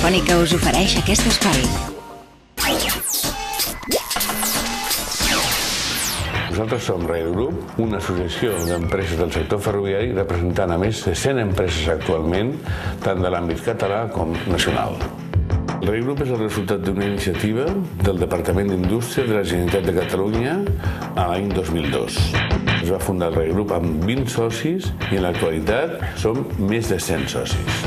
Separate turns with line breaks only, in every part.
Telefònica us ofereix aquest espai.
Nosaltres som Rail Group, una associació d'empreses del sector ferroviari representant a més de 100 empreses actualment, tant de l'àmbit català com nacional. El Rail Group és el resultat d'una iniciativa del Departament d'Indústria de la Generalitat de Catalunya a l'any 2002. Es va fundar el Rail Group amb 20 socis i en l'actualitat som més de 100 socis.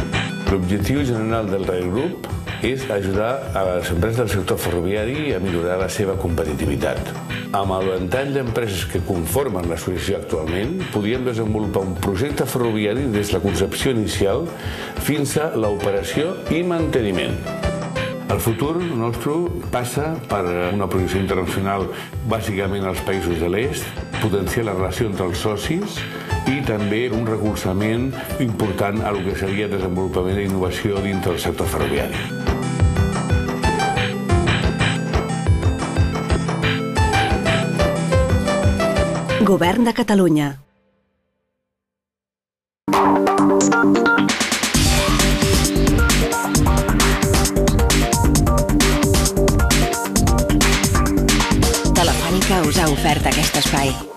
L'objectiu general del Rail Group és ajudar a les empreses del sector ferroviari a millorar la seva competitivitat. Amb el ventall d'empreses que conformen l'associació actualment, podíem desenvolupar un projecte ferroviari des de la concepció inicial fins a l'operació i manteniment. El futur nostre passa per una projecció internacional bàsicament als països de l'est, potenciar la relació entre els socis i també un recolzament important a lo que seria desenvolupament i innovació dintre del sector ferroviari.
Govern de Catalunya. Telefònica us ha ofert aquest espai.